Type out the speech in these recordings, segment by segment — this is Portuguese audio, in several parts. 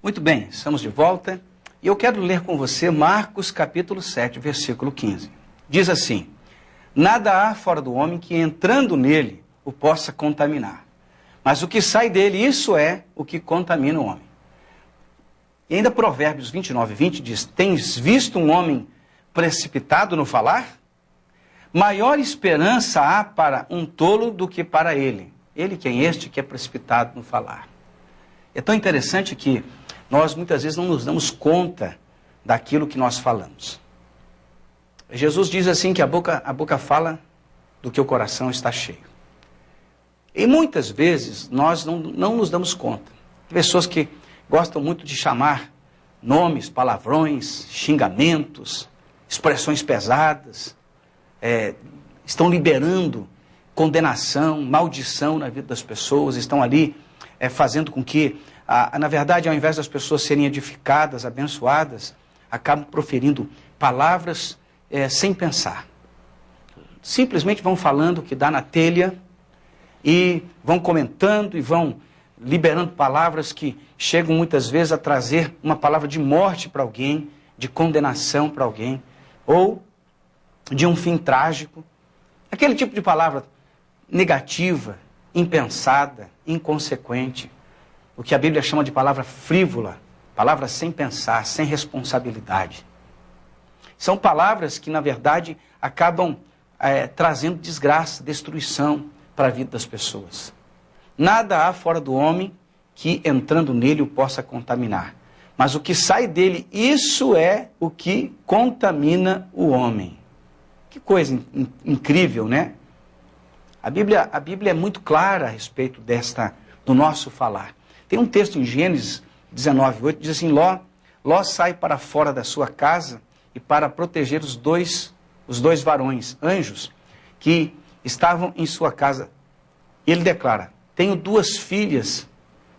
Muito bem, estamos de volta e eu quero ler com você Marcos capítulo 7, versículo 15. Diz assim: nada há fora do homem que entrando nele o possa contaminar, mas o que sai dele, isso é o que contamina o homem. E ainda Provérbios 29, 20 diz: tens visto um homem precipitado no falar? Maior esperança há para um tolo do que para ele. Ele quem este que é precipitado no falar. É tão interessante que nós muitas vezes não nos damos conta daquilo que nós falamos. Jesus diz assim que a boca fala do que o coração está cheio. E muitas vezes nós não nos damos conta. Pessoas que gostam muito de chamar nomes, palavrões, xingamentos, expressões pesadas, estão liberando condenação, maldição na vida das pessoas, estão ali fazendo com que, na verdade, ao invés das pessoas serem edificadas, abençoadas, acabam proferindo palavras sem pensar. Simplesmente vão falando o que dá na telha e vão comentando e vão liberando palavras que chegam muitas vezes a trazer uma palavra de morte para alguém, de condenação para alguém, ou de um fim trágico. Aquele tipo de palavra negativa, impensada, inconsequente. O que a Bíblia chama de palavra frívola, palavras sem pensar, sem responsabilidade. São palavras que, na verdade, acabam trazendo desgraça, destruição para a vida das pessoas. Nada há fora do homem que, entrando nele, o possa contaminar. Mas o que sai dele, isso é o que contamina o homem. Que coisa incrível, né? A Bíblia é muito clara a respeito do nosso falar. Tem um texto em Gênesis 19:8, diz assim: Ló sai para fora da sua casa e para proteger os dois varões, anjos, que estavam em sua casa. E ele declara: tenho 2 filhas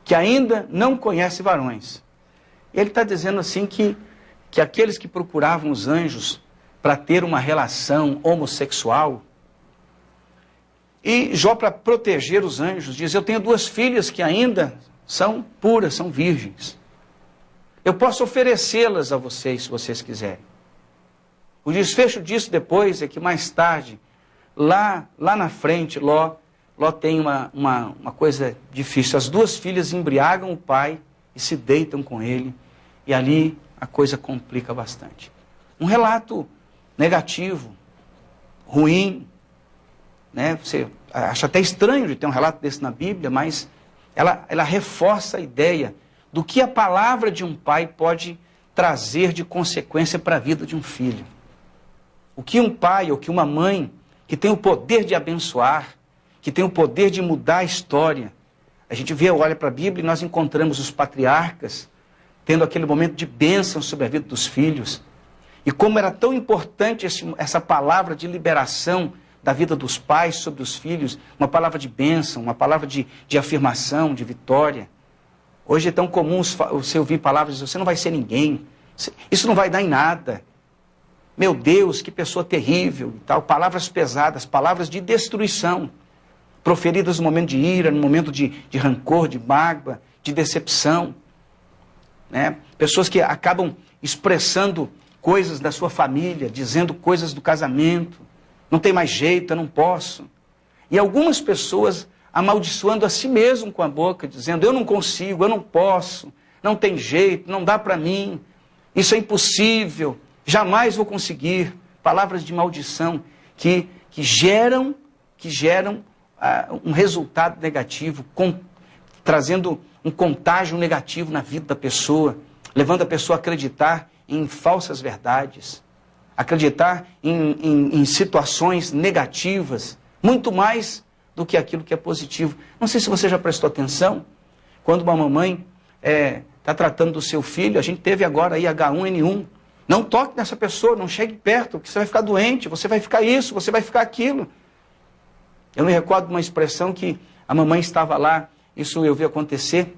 que ainda não conhecem varões. Ele está dizendo assim que aqueles que procuravam os anjos para ter uma relação homossexual, e Jó, para proteger os anjos, diz: eu tenho 2 filhas que ainda são puras, são virgens. Eu posso oferecê-las a vocês, se vocês quiserem. O desfecho disso depois é que mais tarde, lá na frente, Ló tem uma coisa difícil. As 2 filhas embriagam o pai e se deitam com ele, e ali a coisa complica bastante. Um relato negativo, ruim, né? Você acha até estranho de ter um relato desse na Bíblia, mas ela reforça a ideia do que a palavra de um pai pode trazer de consequência para a vida de um filho. O que um pai ou que uma mãe que tem o poder de abençoar, que tem o poder de mudar a história. A gente olha para a Bíblia e nós encontramos os patriarcas tendo aquele momento de bênção sobre a vida dos filhos. E como era tão importante essa palavra de liberação da vida dos pais sobre os filhos, uma palavra de bênção, uma palavra de afirmação, de vitória. Hoje é tão comum você ouvir palavras de: você não vai ser ninguém, isso não vai dar em nada. Meu Deus, que pessoa terrível e tal. Palavras pesadas, palavras de destruição, proferidas no momento de ira, no momento de rancor, de mágoa, de decepção. Né? Pessoas que acabam expressando coisas da sua família, dizendo coisas do casamento. Não tem mais jeito, eu não posso. E algumas pessoas amaldiçoando a si mesmo com a boca, dizendo: eu não consigo, eu não posso, não tem jeito, não dá para mim, isso é impossível, jamais vou conseguir. Palavras de maldição que geram um resultado negativo, trazendo um contágio negativo na vida da pessoa, levando a pessoa a acreditar em falsas verdades, acreditar em situações negativas, muito mais do que aquilo que é positivo. Não sei se você já prestou atenção, quando uma mamãe está tratando do seu filho, a gente teve agora aí H1N1, não toque nessa pessoa, não chegue perto, porque você vai ficar doente, você vai ficar isso, você vai ficar aquilo. Eu me recordo de uma expressão que a mamãe estava lá, isso eu vi acontecer,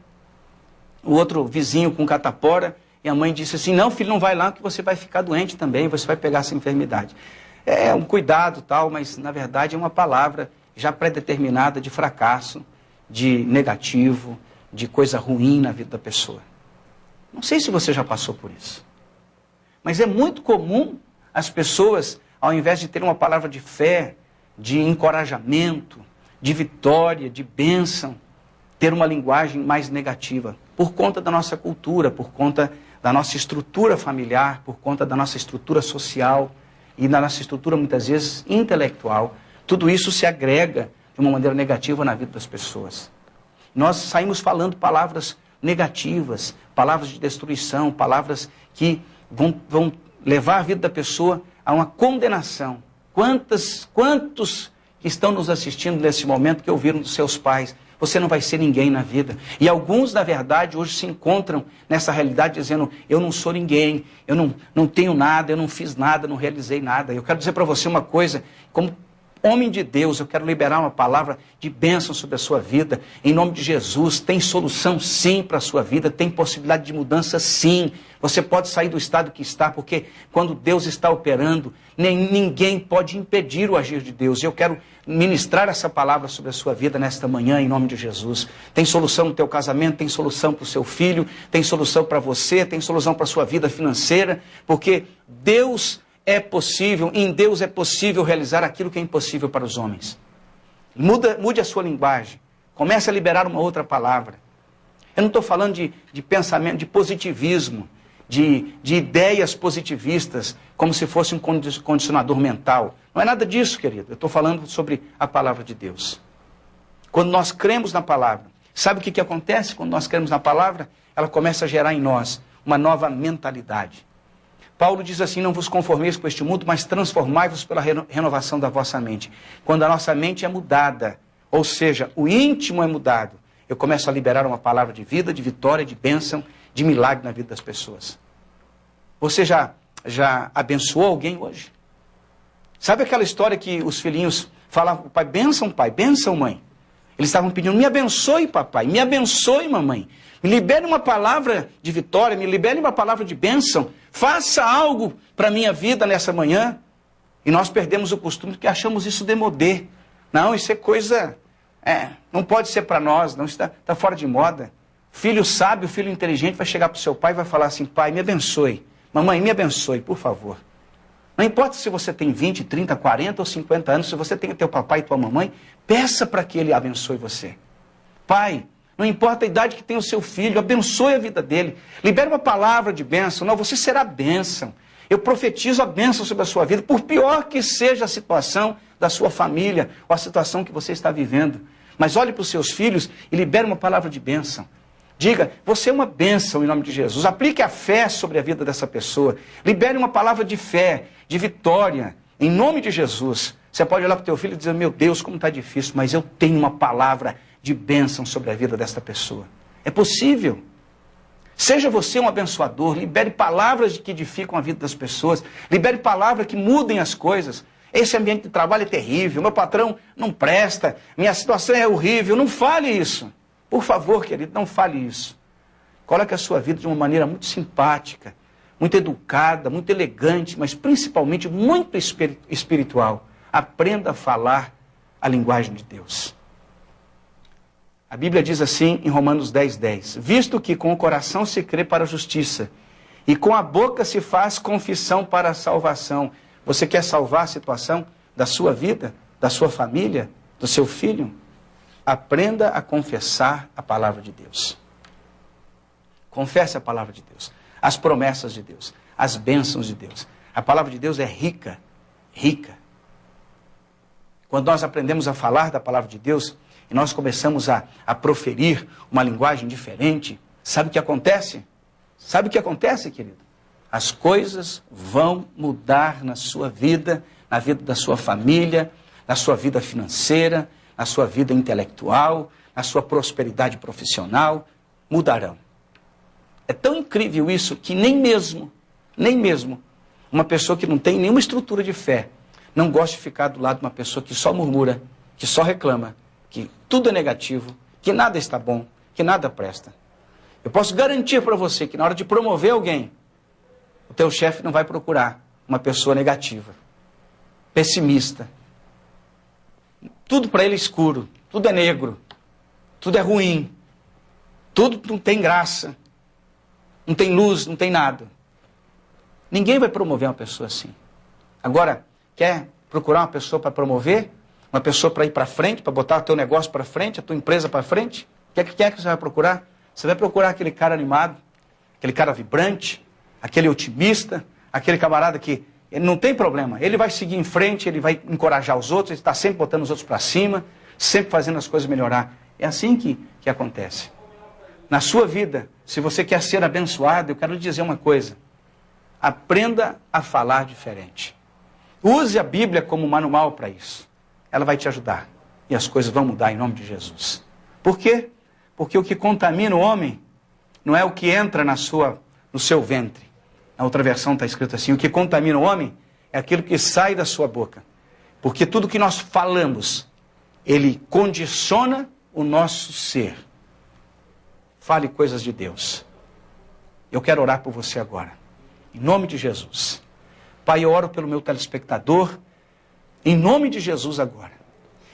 o outro vizinho com catapora, e a mãe disse assim: não, filho, não vai lá que você vai ficar doente também, você vai pegar essa enfermidade. É um cuidado tal, mas na verdade é uma palavra já pré-determinada de fracasso, de negativo, de coisa ruim na vida da pessoa. Não sei se você já passou por isso. Mas é muito comum as pessoas, ao invés de ter uma palavra de fé, de encorajamento, de vitória, de bênção, ter uma linguagem mais negativa. Por conta da nossa cultura, por conta da nossa estrutura familiar, por conta da nossa estrutura social e da nossa estrutura, muitas vezes, intelectual. Tudo isso se agrega de uma maneira negativa na vida das pessoas. Nós saímos falando palavras negativas, palavras de destruição, palavras que vão levar a vida da pessoa a uma condenação. Quantos que estão nos assistindo nesse momento que ouviram dos seus pais: você não vai ser ninguém na vida. E alguns, na verdade, hoje se encontram nessa realidade dizendo: eu não sou ninguém, eu não tenho nada, eu não fiz nada, não realizei nada. Eu quero dizer para você uma coisa, como homem de Deus, eu quero liberar uma palavra de bênção sobre a sua vida. Em nome de Jesus, tem solução sim para a sua vida, tem possibilidade de mudança sim. Você pode sair do estado que está, porque quando Deus está operando, ninguém pode impedir o agir de Deus. Eu quero ministrar essa palavra sobre a sua vida nesta manhã, em nome de Jesus. Tem solução no teu casamento, tem solução para o seu filho, tem solução para você, tem solução para a sua vida financeira, porque Deus é possível, em Deus é possível realizar aquilo que é impossível para os homens. Mude a sua linguagem, comece a liberar uma outra palavra. Eu não estou falando de pensamento, de positivismo, de ideias positivistas, como se fosse um condicionador mental. Não é nada disso, querido. Eu estou falando sobre a palavra de Deus. Quando nós cremos na palavra, sabe o que acontece quando nós cremos na palavra? Ela começa a gerar em nós uma nova mentalidade. Paulo diz assim: não vos conformeis com este mundo, mas transformai-vos pela renovação da vossa mente. Quando a nossa mente é mudada, ou seja, o íntimo é mudado, eu começo a liberar uma palavra de vida, de vitória, de bênção, de milagre na vida das pessoas. Você já abençoou alguém hoje? Sabe aquela história que os filhinhos falavam: pai, bênção, mãe? Eles estavam pedindo: me abençoe, papai, me abençoe, mamãe. Me libere uma palavra de vitória, me libere uma palavra de bênção. Faça algo para a minha vida nessa manhã. E nós perdemos o costume porque achamos isso demodê. Não, isso é coisa... não pode ser para nós, não, está fora de moda. Filho sábio, filho inteligente vai chegar para o seu pai e vai falar assim: pai, me abençoe. Mamãe, me abençoe, por favor. Não importa se você tem 20, 30, 40 ou 50 anos, se você tem teu papai e tua mamãe, peça para que ele abençoe você. Pai, não importa a idade que tem o seu filho, abençoe a vida dele. Libere uma palavra de bênção. Não, você será bênção. Eu profetizo a bênção sobre a sua vida, por pior que seja a situação da sua família, ou a situação que você está vivendo. Mas olhe para os seus filhos e libere uma palavra de bênção. Diga: você é uma bênção em nome de Jesus. Aplique a fé sobre a vida dessa pessoa. Libere uma palavra de fé, de vitória, em nome de Jesus. Você pode olhar para o teu filho e dizer: meu Deus, como está difícil, mas eu tenho uma palavra de bênção sobre a vida desta pessoa. É possível. Seja você um abençoador, libere palavras que edificam a vida das pessoas, libere palavras que mudem as coisas. Esse ambiente de trabalho é terrível, meu patrão não presta, minha situação é horrível. Não fale isso. Por favor, querido, não fale isso. Coloque a sua vida de uma maneira muito simpática, muito educada, muito elegante, mas principalmente muito espiritual. Aprenda a falar a linguagem de Deus. A Bíblia diz assim em Romanos 10:10: visto que com o coração se crê para a justiça e com a boca se faz confissão para a salvação. Você quer salvar a situação da sua vida, da sua família, do seu filho? Aprenda a confessar a palavra de Deus. Confesse a palavra de Deus, as promessas de Deus, as bênçãos de Deus. A palavra de Deus é rica, rica. Quando nós aprendemos a falar da palavra de Deus e nós começamos a proferir uma linguagem diferente, sabe o que acontece? Sabe o que acontece, querido? As coisas vão mudar na sua vida, na vida da sua família, na sua vida financeira, na sua vida intelectual, na sua prosperidade profissional, mudarão. É tão incrível isso que nem mesmo uma pessoa que não tem nenhuma estrutura de fé não gosta de ficar do lado de uma pessoa que só murmura, que só reclama, que tudo é negativo, que nada está bom, que nada presta. Eu posso garantir para você que na hora de promover alguém, o teu chefe não vai procurar uma pessoa negativa, pessimista. Tudo para ele é escuro, tudo é negro, tudo é ruim, tudo não tem graça. não tem luz, não tem nada. Ninguém vai promover uma pessoa assim. Agora, quer procurar uma pessoa para promover? Uma pessoa para ir para frente, para botar o teu negócio para frente, a tua empresa para frente? O que é que você vai procurar? Você vai procurar aquele cara animado, aquele cara vibrante, aquele otimista, aquele camarada que ele não tem problema. Ele vai seguir em frente, ele vai encorajar os outros, ele está sempre botando os outros para cima, sempre fazendo as coisas melhorar. É assim que acontece. Na sua vida, se você quer ser abençoado, eu quero lhe dizer uma coisa. Aprenda a falar diferente. Use a Bíblia como manual para isso. Ela vai te ajudar. E as coisas vão mudar em nome de Jesus. Por quê? Porque o que contamina o homem não é o que entra no seu ventre. Na outra versão está escrito assim, o que contamina o homem é aquilo que sai da sua boca. Porque tudo que nós falamos, ele condiciona o nosso ser. Fale coisas de Deus. Eu quero orar por você agora. Em nome de Jesus. Pai, eu oro pelo meu telespectador. Em nome de Jesus agora.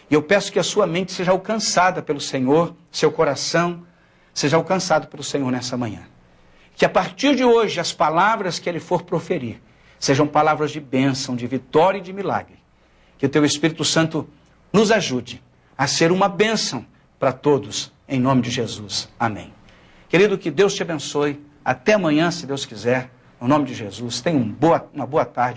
E eu peço que a sua mente seja alcançada pelo Senhor, seu coração seja alcançado pelo Senhor nessa manhã. Que a partir de hoje as palavras que ele for proferir sejam palavras de bênção, de vitória e de milagre. Que o teu Espírito Santo nos ajude a ser uma bênção para todos, em nome de Jesus. Amém. Querido, que Deus te abençoe. Até amanhã, se Deus quiser. No nome de Jesus. Tenha uma boa tarde.